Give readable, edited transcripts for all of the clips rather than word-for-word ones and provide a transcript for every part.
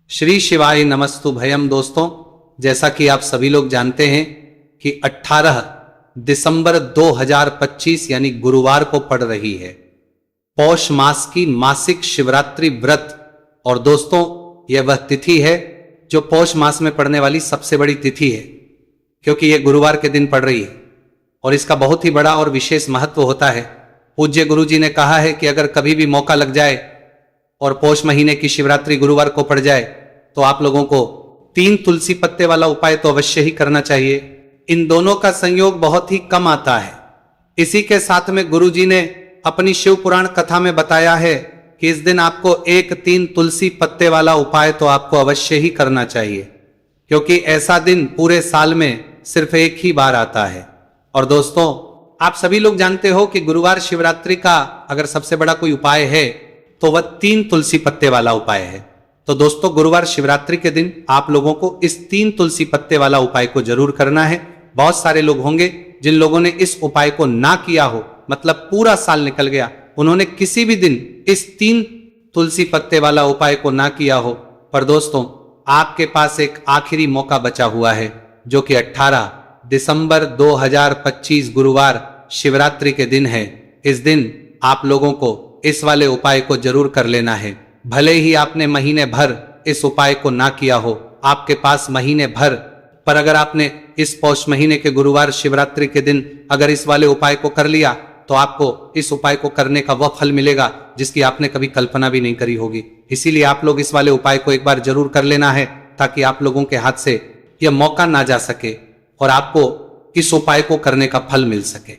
श्री शिवाय नमस्तु भयम। दोस्तों, जैसा कि आप सभी लोग जानते हैं कि 18 दिसंबर 2025 यानी गुरुवार को पड़ रही है पौष मास की मासिक शिवरात्रि व्रत। और दोस्तों, यह वह तिथि है जो पौष मास में पड़ने वाली सबसे बड़ी तिथि है, क्योंकि यह गुरुवार के दिन पड़ रही है और इसका बहुत ही बड़ा और विशेष महत्व होता है। पूज्य गुरु जी ने कहा है कि अगर कभी भी मौका लग जाए और पौष महीने की शिवरात्रि गुरुवार को पड़ जाए तो आप लोगों को 3 तुलसी पत्ते वाला उपाय तो अवश्य ही करना चाहिए। इन दोनों का संयोग बहुत ही कम आता है। इसी के साथ में गुरु जी ने अपनी शिव पुराण कथा में बताया है कि इस दिन आपको 3 तुलसी पत्ते वाला उपाय तो आपको अवश्य ही करना चाहिए, क्योंकि ऐसा दिन पूरे साल में सिर्फ एक ही बार आता है। और दोस्तों, आप सभी लोग जानते हो कि गुरुवार शिवरात्रि का अगर सबसे बड़ा कोई उपाय है तो वह 3 तुलसी पत्ते वाला उपाय है। तो दोस्तों, गुरुवार शिवरात्रि के दिन आप लोगों को इस 3 तुलसी पत्ते वाला उपाय को जरूर करना है। बहुत सारे लोग होंगे जिन लोगों ने इस उपाय को ना किया हो, मतलब पूरा साल निकल गया, उन्होंने किसी भी दिन इस 3 तुलसी पत्ते वाला उपाय को ना किया हो। पर दोस्तों, आपके पास एक आखिरी मौका बचा हुआ है, जो कि 18 दिसंबर 2025 गुरुवार शिवरात्रि के दिन है। इस दिन आप लोगों को इस वाले उपाय को जरूर कर लेना है। भले ही आपने महीने भर इस उपाय को ना किया हो, आपके पास महीने भर, पर अगर आपने इस पौष महीने के गुरुवार शिवरात्रि के दिन अगर इस वाले उपाय को कर लिया तो आपको इस उपाय को करने का वह फल मिलेगा जिसकी आपने कभी कल्पना भी नहीं करी होगी। इसीलिए आप लोग इस वाले उपाय को एक बार जरूर कर लेना है, ताकि आप लोगों के हाथ से यह मौका ना जा सके और आपको इस उपाय को करने का फल मिल सके।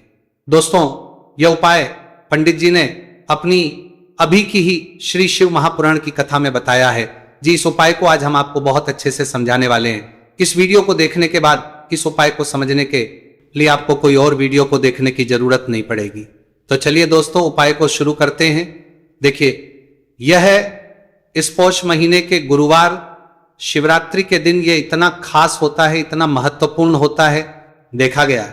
दोस्तों, यह उपाय पंडित जी ने अपनी अभी की ही श्री शिव महापुराण की कथा में बताया है जी। इस उपाय को आज हम आपको बहुत अच्छे से समझाने वाले हैं। इस वीडियो को देखने के बाद इस उपाय को समझने के लिए आपको कोई और वीडियो को देखने की जरूरत नहीं पड़ेगी। तो चलिए दोस्तों, उपाय को शुरू करते हैं। देखिए, यह इस पौष महीने के गुरुवार शिवरात्रि के दिन ये इतना खास होता है, इतना महत्वपूर्ण होता है। देखा गया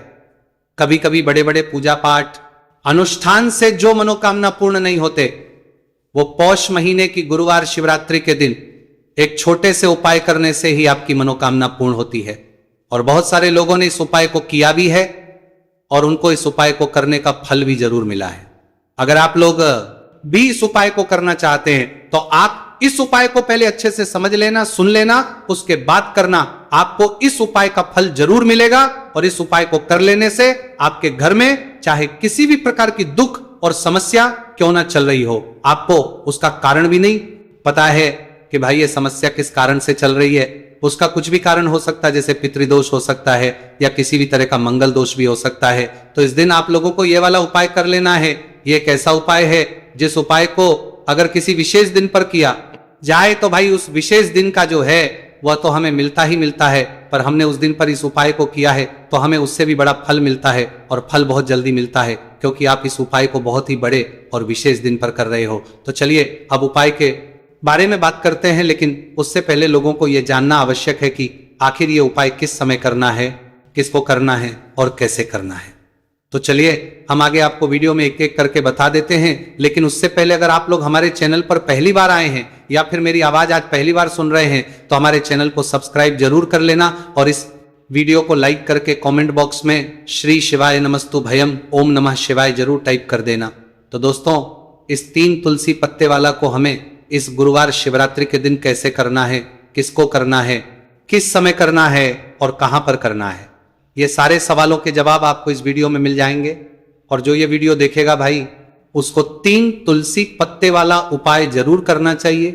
कभी कभी बड़े बड़े पूजा पाठ अनुष्ठान से जो मनोकामना पूर्ण नहीं होते, वो पौष महीने की गुरुवार शिवरात्रि के दिन एक छोटे से उपाय करने से ही आपकी मनोकामना पूर्ण होती है। और बहुत सारे लोगों ने इस उपाय को किया भी है और उनको इस उपाय को करने का फल भी जरूर मिला है। अगर आप लोग भी इस उपाय को करना चाहते हैं तो आप इस उपाय को पहले अच्छे से समझ लेना, सुन लेना, उसके बाद करना। आपको इस उपाय का फल जरूर मिलेगा और इस उपाय को कर लेने से आपके घर में चाहे किसी भी प्रकार की दुख और समस्या क्यों ना चल रही हो, आपको उसका कारण भी नहीं पता है कि भाई ये समस्या किस कारण से चल रही है। उसका कुछ भी कारण हो सकता है, जैसे पितृदोष हो सकता है या किसी भी तरह का मंगल दोष भी हो सकता है। तो इस दिन आप लोगों को यह वाला उपाय कर लेना है। ये एक ऐसा उपाय है जिस उपाय को अगर किसी विशेष दिन पर किया जाए तो भाई उस विशेष दिन का जो है वह तो हमें मिलता ही मिलता है, पर हमने उस दिन पर इस उपाय को किया है तो हमें उससे भी बड़ा फल मिलता है, और फल बहुत जल्दी मिलता है, क्योंकि आप इस उपाय को बहुत ही बड़े और विशेष दिन पर कर रहे हो। तो चलिए अब उपाय के बारे में बात करते हैं, लेकिन उससे पहले लोगों को यह जानना आवश्यक है कि आखिर ये उपाय किस समय करना है, किसको करना है और कैसे करना है। तो चलिए हम आगे आपको वीडियो में एक एक करके बता देते हैं। लेकिन उससे पहले अगर आप लोग हमारे चैनल पर पहली बार आए हैं या फिर मेरी आवाज आज पहली बार सुन रहे हैं तो हमारे चैनल को सब्सक्राइब जरूर कर लेना और इस वीडियो को लाइक करके कमेंट बॉक्स में श्री शिवाय नमस्तु भयम ओम नमः शिवाय जरूर टाइप कर देना। तो दोस्तों, इस 3 तुलसी पत्ते वाला को हमें इस गुरुवार शिवरात्रि के दिन कैसे करना है, किसको करना है, किस समय करना है और कहां पर करना है, ये सारे सवालों के जवाब आपको इस वीडियो में मिल जाएंगे। और जो ये वीडियो देखेगा भाई, उसको 3 तुलसी पत्ते वाला उपाय जरूर करना चाहिए,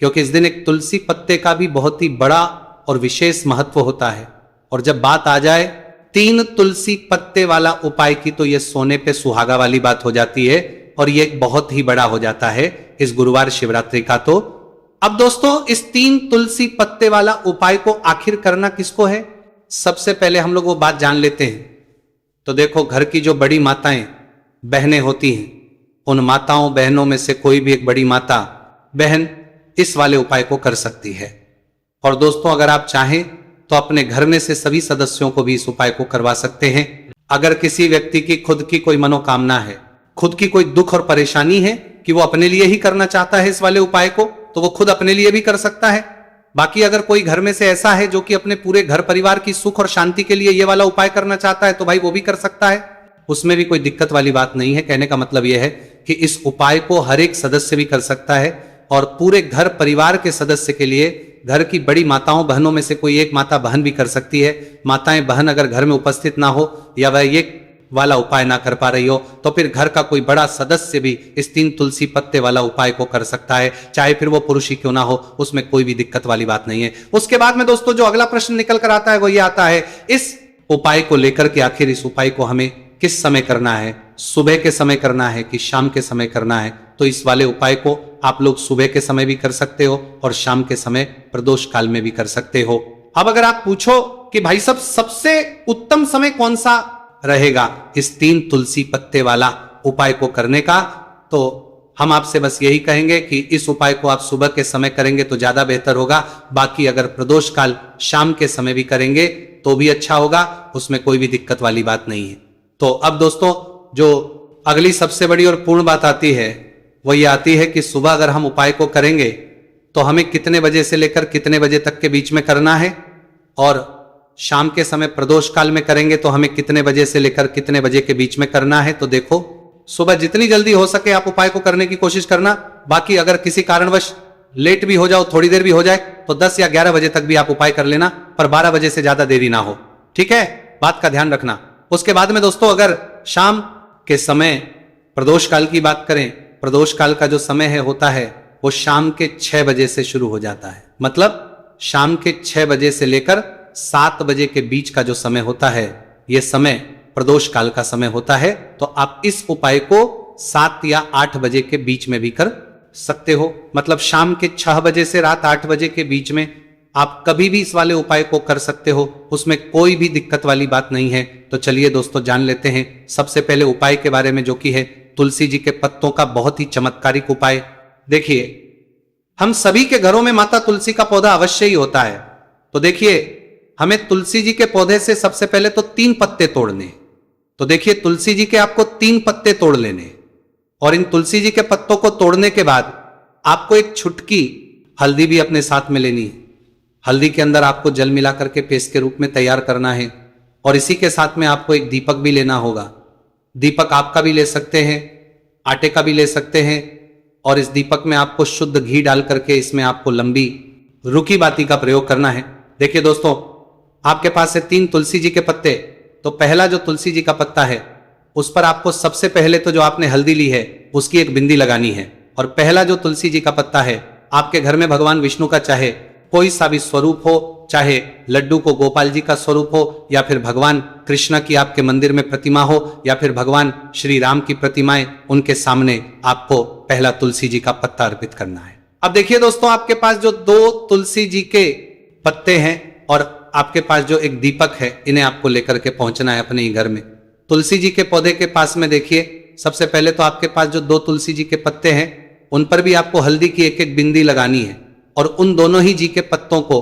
क्योंकि इस दिन एक तुलसी पत्ते का भी बहुत ही बड़ा और विशेष महत्व होता है। और जब बात आ जाए 3 तुलसी पत्ते वाला उपाय की, तो यह सोने पे सुहागा वाली बात हो जाती है और ये बहुत ही बड़ा हो जाता है इस गुरुवार शिवरात्रि का। तो अब दोस्तों, इस 3 तुलसी पत्ते वाला उपाय को आखिर करना किसको है, सबसे पहले हम लोग वो बात जान लेते हैं। तो देखो, घर की जो बड़ी माताएं बहनें होती हैं, उन माताओं बहनों में से कोई भी एक बड़ी माता बहन इस वाले उपाय को कर सकती है। और दोस्तों, अगर आप चाहें तो अपने घर में से सभी सदस्यों को भी इस उपाय को करवा सकते हैं। अगर किसी व्यक्ति की खुद की कोई मनोकामना है, खुद की कोई दुख और परेशानी है कि वो अपने लिए ही करना चाहता है इस वाले उपाय को, तो वो खुद अपने लिए भी कर सकता है। बाकी अगर कोई घर में से ऐसा है जो कि अपने पूरे घर परिवार की सुख और शांति के लिए ये वाला उपाय करना चाहता है तो भाई वो भी कर सकता है, उसमें भी कोई दिक्कत वाली बात नहीं है। कहने का मतलब यह है कि इस उपाय को हर एक सदस्य भी कर सकता है और पूरे घर परिवार के सदस्य के लिए, घर की बड़ी माताओं बहनों में से कोई एक माता बहन भी कर सकती है। माताएं बहन अगर घर में उपस्थित ना हो या वह ये वाला उपाय ना कर पा रही हो तो फिर घर का कोई बड़ा सदस्य भी इस 3 तुलसी पत्ते वाला उपाय को कर सकता है, चाहे फिर वो पुरुष ही क्यों ना हो, उसमें कोई भी दिक्कत वाली बात नहीं है। उसके बाद में दोस्तों जो अगला प्रश्न निकल कर आता है वो ये आता है, इस उपाय को लेकर के आखिर इस उपाय को हमें किस समय करना है, सुबह के समय करना है कि शाम के समय करना है? तो इस वाले उपाय को आप लोग सुबह के समय भी कर सकते हो और शाम के समय प्रदोष काल में भी कर सकते हो। अब अगर आप पूछो कि भाई साहब सबसे उत्तम समय कौन सा रहेगा इस 3 तुलसी पत्ते वाला उपाय को करने का, तो हम आपसे बस यही कहेंगे कि इस उपाय को आप सुबह के समय करेंगे तो ज्यादा बेहतर होगा। बाकी अगर प्रदोष काल शाम के समय भी करेंगे तो भी अच्छा होगा, उसमें कोई भी दिक्कत वाली बात नहीं है। तो अब दोस्तों जो अगली सबसे बड़ी और पूर्ण बात आती है वो ये आती है कि सुबह अगर हम उपाय को करेंगे तो हमें कितने बजे से लेकर कितने बजे तक के बीच में करना है, और शाम के समय प्रदोष काल में करेंगे तो हमें कितने बजे से लेकर कितने बजे के बीच में करना है। तो देखो, सुबह जितनी जल्दी हो सके आप उपाय को करने की कोशिश करना। बाकी अगर किसी कारणवश लेट भी हो जाओ, थोड़ी देर भी हो जाए, तो 10 या 11 बजे तक भी आप उपाय कर लेना, पर 12 बजे से ज्यादा देरी ना हो। ठीक है, बात का ध्यान रखना। उसके बाद में दोस्तों अगर शाम के समय प्रदोष काल की बात करें, प्रदोष काल का जो समय है होता है वो शाम के 6 बजे से शुरू हो जाता है। मतलब शाम के 6 बजे से लेकर 7 बजे के बीच का जो समय होता है, यह समय प्रदोष काल का समय होता है। तो आप इस उपाय को 7 या 8 बजे के बीच में भी कर सकते हो। मतलब शाम के 6 बजे से रात 8 बजे के बीच में आप कभी भी इस वाले उपाय को कर सकते हो, उसमें कोई भी दिक्कत वाली बात नहीं है। तो चलिए दोस्तों जान लेते हैं सबसे पहले उपाय के बारे में, जो कि है तुलसी जी के पत्तों का बहुत ही चमत्कारिक उपाय। देखिए, हम सभी के घरों में माता तुलसी का पौधा अवश्य ही होता है। तो देखिए, हमें तुलसी जी के पौधे से सबसे पहले तो 3 पत्ते तोड़ने। तो देखिए, तुलसी जी के आपको 3 पत्ते तोड़ लेने, और इन तुलसी जी के पत्तों को तोड़ने के बाद आपको एक छुटकी हल्दी भी अपने साथ में लेनी है। हल्दी के अंदर आपको जल मिला करके पेस्ट के रूप में तैयार करना है, और इसी के साथ में आपको एक दीपक भी लेना होगा। दीपक आपका भी ले सकते हैं, आटे का भी ले सकते हैं, और इस दीपक में आपको शुद्ध घी डाल करके इसमें आपको लंबी रुखी बाती का प्रयोग करना है। देखिए दोस्तों, आपके पास है 3 तुलसी जी के पत्ते। तो पहला जो तुलसी जी का पत्ता है उस पर आपको सबसे पहले तो जो आपने हल्दी ली है उसकी एक बिंदी लगानी है। और पहला जो तुलसी जी का पत्ता है, आपके घर में भगवान विष्णु का चाहे कोई सा भी स्वरूप हो, चाहे लड्डू को गोपाल जी का स्वरूप हो, या फिर भगवान कृष्ण की आपके मंदिर में प्रतिमा हो, या फिर भगवान श्री राम की प्रतिमाएं, उनके सामने आपको पहला तुलसी जी का पत्ता अर्पित करना है। अब देखिए दोस्तों, आपके पास जो 2 तुलसी जी के पत्ते हैं और आपके पास जो एक दीपक है, इन्हें आपको लेकर के पहुंचना है अपने ही घर में। तुलसी जी के पौधे के पास में देखिए, सबसे पहले तो आपके पास जो 2 तुलसी जी के पत्ते हैं उन पर भी आपको हल्दी की एक एक बिंदी लगानी है, और उन दोनों ही जी के पत्तों को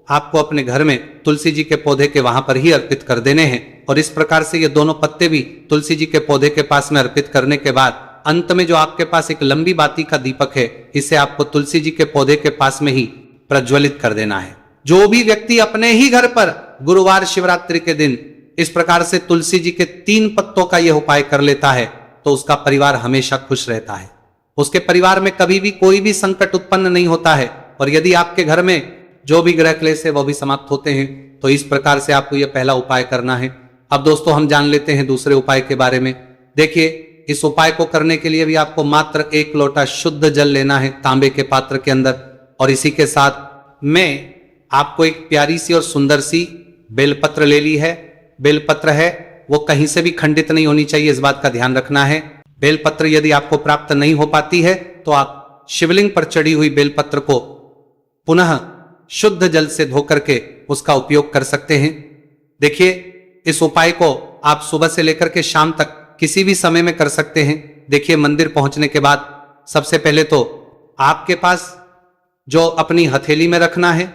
आपको अपने घर में तुलसी जी के पौधे के वहां पर ही अर्पित कर देने हैं। और इस प्रकार से ये दोनों पत्ते भी तुलसी जी के पौधे के पास में अर्पित करने के बाद अंत में जो आपके पास एक लंबी बाती का दीपक है, इसे आपको तुलसी जी के पौधे के पास में ही प्रज्वलित कर देना है। जो भी व्यक्ति अपने ही घर पर गुरुवार शिवरात्रि के दिन इस प्रकार से तुलसी जी के 3 पत्तों का यह उपाय कर लेता है तो उसका परिवार हमेशा खुश रहता है। उसके परिवार में कभी भी कोई भी संकट उत्पन्न नहीं होता है, और यदि आपके घर में जो भी ग्रह क्लेश है वो भी समाप्त होते हैं। तो इस प्रकार से आपको यह पहला उपाय करना है। अब दोस्तों हम जान लेते हैं दूसरे उपाय के बारे में। देखिए, इस उपाय को करने के लिए भी आपको मात्र 1 लोटा शुद्ध जल लेना है तांबे के पात्र के अंदर, और इसी के साथ में आपको एक प्यारी सी और सुंदर सी बेलपत्र ले ली है। बेलपत्र है वो कहीं से भी खंडित नहीं होनी चाहिए, इस बात का ध्यान रखना है। बेलपत्र यदि आपको प्राप्त नहीं हो पाती है तो आप शिवलिंग पर चढ़ी हुई बेलपत्र को पुनः शुद्ध जल से धोकर के उसका उपयोग कर सकते हैं। देखिए, इस उपाय को आप सुबह से लेकर के शाम तक किसी भी समय में कर सकते हैं। देखिए, मंदिर पहुंचने के बाद सबसे पहले तो आपके पास जो अपनी हथेली में रखना है,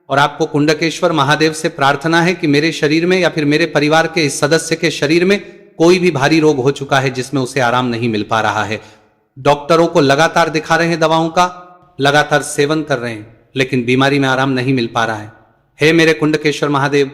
और आपको कुंडकेश्वर महादेव से प्रार्थना है कि मेरे शरीर में या फिर मेरे परिवार के इस सदस्य के शरीर में कोई भी भारी रोग हो चुका है जिसमें उसे आराम नहीं मिल पा रहा है। डॉक्टरों को लगातार दिखा रहे हैं, दवाओं का लगातार सेवन कर रहे हैं, लेकिन बीमारी में आराम नहीं मिल पा रहा है। हे मेरे कुंडकेश्वर महादेव,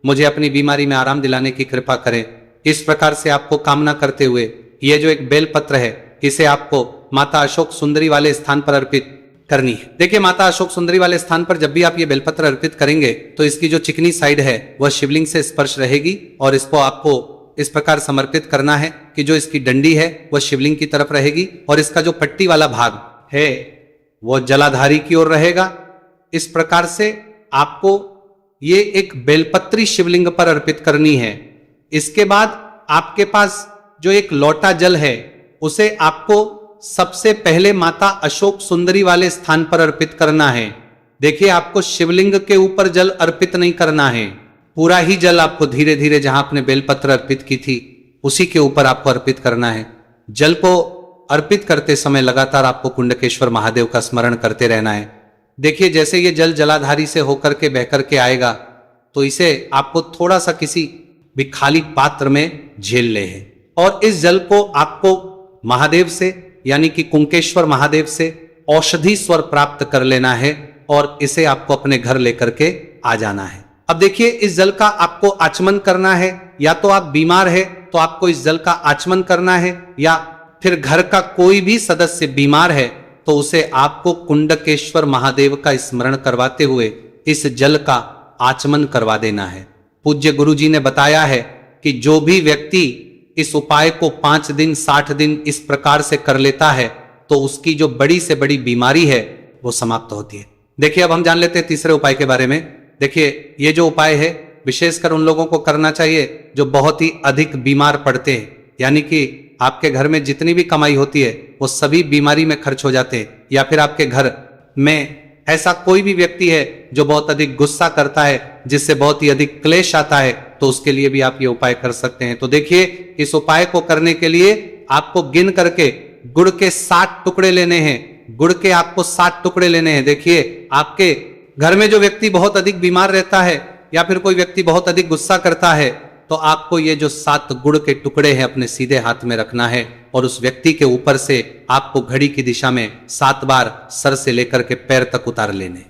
मुझे अपनी बीमारी में आराम दिलाने की कृपा करें। इस प्रकार से आपको कामना करते हुए ये जो एक बेलपत्र है, इसे आपको माता अशोक सुंदरी वाले स्थान पर अर्पित करनी है। देखिए, माता अशोक सुंदरी वाले स्थान पर जब भी आप ये बेलपत्र अर्पित करेंगे तो इसकी जो चिकनी साइड है वह शिवलिंग से स्पर्श रहेगी और इसको आपको इस प्रकार समर्पित करना है कि जो इसकी डंडी है वह शिवलिंग की तरफ रहेगी और इसका जो पट्टी वाला भाग है वो जलाधारी की ओर रहेगा। इस प्रकार से आपको ये एक बेलपत्री शिवलिंग पर अर्पित करनी है। इसके बाद आपके पास जो एक लोटा जल है उसे आपको सबसे पहले माता अशोक सुंदरी वाले स्थान पर अर्पित करना है। देखिए, आपको शिवलिंग के ऊपर जल अर्पित नहीं करना है, पूरा ही जल आपको धीरे धीरे जहां आपने बेलपत्र अर्पित की थी उसी के ऊपर आपको अर्पित करना है। जल को अर्पित करते समय लगातार आपको कुंडकेश्वर महादेव का स्मरण करते रहना है। देखिए, जैसे ये जल जलाधारी से होकर के बहकर के आएगा तो इसे आपको थोड़ा सा किसी भी खाली पात्र में झेल ले है और इस जल को आपको महादेव से यानी कि कुंकेश्वर महादेव से औषधि स्वर प्राप्त कर लेना है और इसे आपको अपने घर लेकर के आ जाना है। अब देखिए, इस जल का आपको आचमन करना है, या तो आप बीमार है तो आपको इस जल का आचमन करना है, या फिर घर का कोई भी सदस्य बीमार है तो उसे आपको कुंडकेश्वर महादेव का स्मरण करवाते हुए इस जल का आचमन करवा देना है। पूज्य गुरुजी ने बताया है कि जो भी व्यक्ति इस उपाय को 5 दिन 60 दिन इस प्रकार से कर लेता है तो उसकी जो बड़ी से बड़ी बीमारी है वो समाप्त होती है। देखिए, अब हम जान लेते हैं तीसरे उपाय के बारे में। देखिए, ये जो उपाय है विशेषकर उन लोगों को करना चाहिए जो बहुत ही अधिक बीमार पड़ते हैं, यानी कि आपके घर में जितनी भी कमाई होती है वो सभी बीमारी में खर्च हो जाते हैं, या फिर आपके घर में ऐसा कोई भी व्यक्ति है जो बहुत अधिक गुस्सा करता है, जिससे बहुत ही अधिक क्लेश आता है, तो उसके लिए भी आप ये उपाय कर सकते हैं। तो देखिए, इस उपाय को करने के लिए आपको गिन करके गुड़ के 60 टुकड़े लेने हैं। गुड़ के आपको 60 टुकड़े लेने हैं। देखिए, आपके घर में जो व्यक्ति बहुत अधिक बीमार रहता है या फिर कोई व्यक्ति बहुत अधिक गुस्सा करता है तो आपको ये जो 7 गुड़ के टुकड़े हैं अपने सीधे हाथ में रखना है और उस व्यक्ति के ऊपर से आपको घड़ी की दिशा में 7 बार सर से लेकर के पैर तक उतार लेने,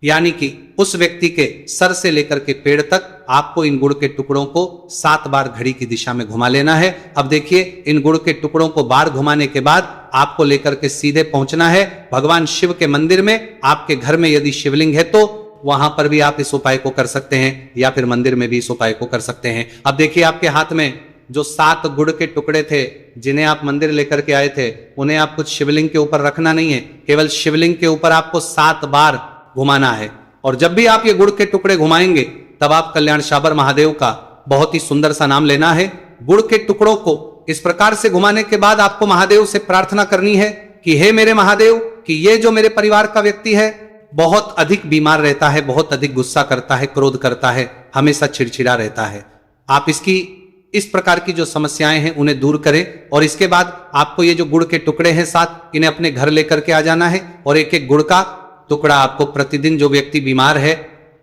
यानी कि उस व्यक्ति के सर से लेकर के पैर तक आपको इन गुड़ के टुकड़ों को 7 बार घड़ी की दिशा में घुमा लेना है। अब देखिए, इन गुड़ के टुकड़ों को बार घुमाने के बाद आपको लेकर के सीधे पहुंचना है भगवान शिव के मंदिर में। आपके घर में यदि शिवलिंग है तो वहां पर भी आप इस उपाय को कर सकते हैं, या फिर मंदिर में भी इस उपाय को कर सकते हैं। अब देखिए, आपके हाथ में जो 7 गुड़ के टुकड़े थे जिन्हें आप मंदिर लेकर के आए थे, उन्हें आप कुछ शिवलिंग के ऊपर रखना नहीं है, केवल शिवलिंग के ऊपर आपको 7 बार घुमाना है। और जब भी आप ये गुड़ के टुकड़े घुमाएंगे तब आप कल्याण शाबर महादेव का बहुत ही सुंदर सा नाम लेना है। गुड़ के टुकड़ों को इस प्रकार से घुमाने के बाद आपको महादेव से प्रार्थना करनी है कि हे मेरे महादेव, कि ये जो मेरे परिवार का व्यक्ति है बहुत अधिक बीमार रहता है, बहुत अधिक गुस्सा करता है, क्रोध करता है, हमेशा चिड़चिड़ा रहता है, आप इसकी इस प्रकार की जो समस्याएं हैं उन्हें दूर करें। और इसके बाद आपको ये जो गुड़ के टुकड़े हैं 7, इन्हें अपने घर लेकर के आ जाना है और एक एक गुड़ का टुकड़ा आपको प्रतिदिन जो व्यक्ति बीमार है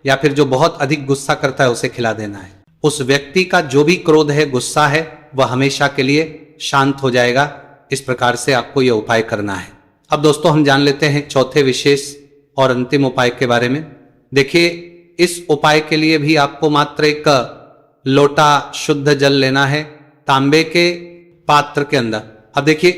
या फिर जो बहुत अधिक गुस्सा करता है उसे खिला देना है। उस व्यक्ति का जो भी क्रोध है, गुस्सा है, वह हमेशा के लिए शांत हो जाएगा। इस प्रकार से आपको यह उपाय करना है। अब दोस्तों, हम जान लेते हैं चौथे विशेष और अंतिम उपाय के बारे में। देखिए, इस उपाय के लिए भी आपको मात्र एक लोटा शुद्ध जल लेना है तांबे के पात्र के अंदर। अब देखिए,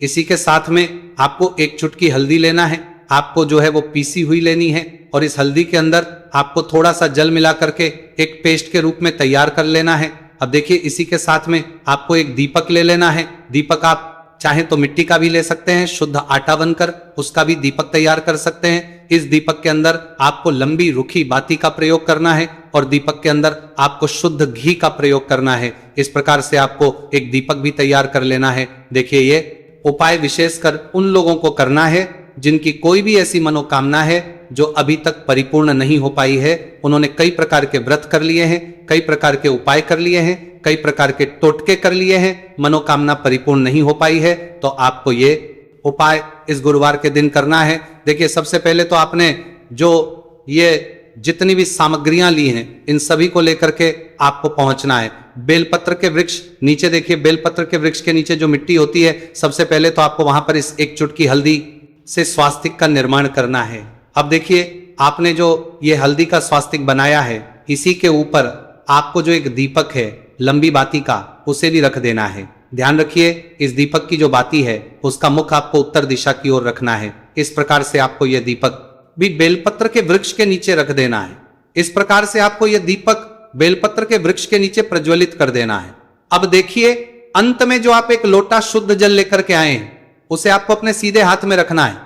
इसी के साथ में आपको एक चुटकी हल्दी लेना है, आपको जो है वो पीसी हुई लेनी है और इस हल्दी के अंदर आपको थोड़ा सा जल मिला करके एक पेस्ट के रूप में तैयार कर लेना है। अब देखिए, इसी के साथ में आपको एक दीपक ले लेना है। दीपक आप चाहे तो मिट्टी का भी ले सकते हैं, शुद्ध आटा बनकर उसका भी दीपक तैयार कर सकते हैं। इस दीपक के अंदर आपको लंबी रुखी बाती का प्रयोग करना है और दीपक के अंदर आपको शुद्ध घी का प्रयोग करना है। इस प्रकार से आपको एक दीपक भी तैयार कर लेना है। देखिए, ये उपाय विशेषकर उन लोगों को करना है जिनकी कोई भी ऐसी मनोकामना है जो अभी तक परिपूर्ण नहीं हो पाई है। उन्होंने कई प्रकार के व्रत कर लिए हैं, कई प्रकार के उपाय कर लिए हैं, कई प्रकार के टोटके कर लिए हैं, मनोकामना परिपूर्ण नहीं हो पाई है, तो आपको ये उपाय इस गुरुवार के दिन करना है। देखिए, सबसे पहले तो आपने जो ये जितनी भी सामग्रियां ली हैं इन सभी को लेकर के आपको पहुंचना है। बेलपत्र के वृक्ष नीचे देखिए, बेलपत्र के वृक्ष के नीचे जो मिट्टी होती है, सबसे पहले तो आपको वहां पर इस एक चुटकी हल्दी से स्वास्तिक का निर्माण करना है। अब देखिए, आपने जो ये हल्दी का स्वास्तिक बनाया है, इसी के ऊपर आपको जो एक दीपक है लंबी बाती का, उसे भी रख देना है। ध्यान रखिए, इस दीपक की जो बाती है उसका मुख आपको उत्तर दिशा की ओर रखना है। इस प्रकार से आपको यह दीपक भी बेलपत्र के वृक्ष के नीचे रख देना है। इस प्रकार से आपको यह दीपक बेलपत्र के वृक्ष के नीचे प्रज्वलित कर देना है। अब देखिए, अंत में जो आप एक लोटा शुद्ध जल लेकर के आए हैं, उसे आपको अपने सीधे हाथ में रखना है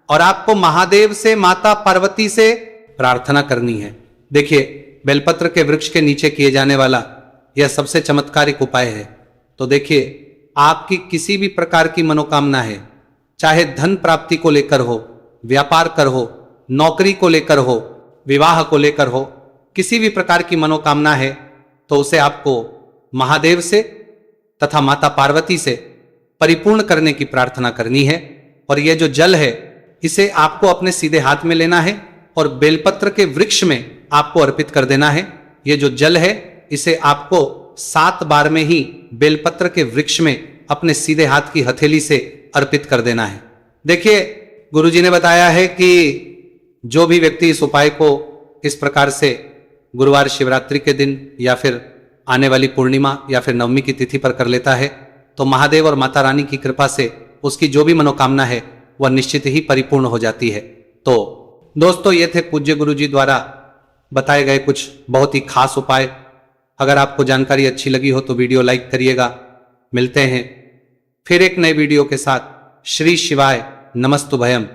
और आपको महादेव से, माता पार्वती से प्रार्थना करनी है। देखिए, बेलपत्र के वृक्ष के नीचे किए जाने वाला यह सबसे चमत्कारिक उपाय है। तो देखिए, आपकी किसी भी प्रकार की मनोकामना है, चाहे धन प्राप्ति को लेकर हो, व्यापार कर हो, नौकरी को लेकर हो, विवाह को लेकर हो, किसी भी प्रकार की मनोकामना है, तो उसे आपको महादेव से तथा माता पार्वती से परिपूर्ण करने की प्रार्थना करनी है। और यह जो जल है, इसे आपको अपने सीधे हाथ में लेना है और बेलपत्र के वृक्ष में आपको अर्पित कर देना है। यह जो जल है, इसे आपको 7 बार में ही बेलपत्र के वृक्ष में अपने सीधे हाथ की हथेली से अर्पित कर देना है। देखिए, गुरुजी ने बताया है कि जो भी व्यक्ति इस उपाय को इस प्रकार से गुरुवार शिवरात्रि के दिन या फिर आने वाली पूर्णिमा या फिर नवमी की तिथि पर कर लेता है, तो महादेव और माता रानी की कृपा से उसकी जो भी मनोकामना है वह निश्चित ही परिपूर्ण हो जाती है। तो दोस्तों, ये थे पूज्य गुरुजी द्वारा बताए गए कुछ बहुत ही खास उपाय। अगर आपको जानकारी अच्छी लगी हो तो वीडियो लाइक करिएगा। मिलते हैं फिर एक नए वीडियो के साथ। श्री शिवाय नमस्तुभयम।